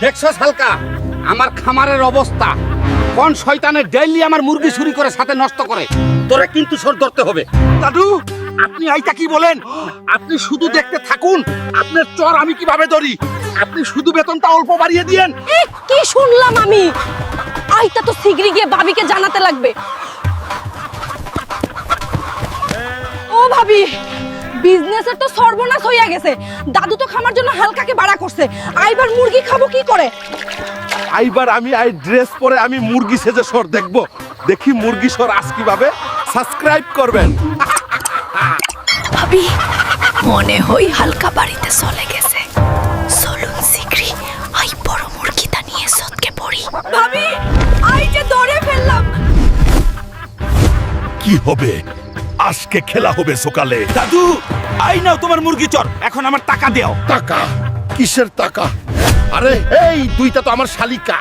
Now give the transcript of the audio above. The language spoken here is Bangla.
দেখছস হালকা আমার খামারের অবস্থা, কোন শয়তানের ডেইলি আমার মুরগি চুরি করে সাথে নষ্ট করে। তোরে কিন্তু সর ধরতে হবে। দাদু আপনি আইতা কি বলেন? আপনি শুধু দেখতে থাকুন, আপনার চর আমি কিভাবে ধরি। আপনি শুধু বেতনটা অল্প বাড়িয়ে দিয়েন। এ কি শুনলাম আমি? আইতা তো শিগগিরই গিয়ে ভাবিকে জানাতে লাগবে। ও ভাবি, বিজনেসের তো সর্বনাশ হইয়া গেছে। দাদু তো খামার জন্য হালকাকে ভাড়া করছে, আইবার মুরগি খাবো কি করে? আইবার আমি ড্রেস পরে আমি মুরগি সেজে সর দেখবো। দেখি মুরগি সর আজ কিভাবে। সাবস্ক্রাইব করবেন। ভাবি মনে হই হালকা বাড়িতে চলে গেছে। চলুন শিগগিরই আই বড় মুরগিটা নিয়ে সৎকে পড়ি। ভাবি, আই যে ধরে ফেললাম। কি হবে? আজকে খেলা হবে সকালে। দাদু আই নাও তোমার মুরগি চর, এখন আমার টাকা দাও। টাকা? কিসের টাকা? আরে এই দুইটা তো আমার শালিকা।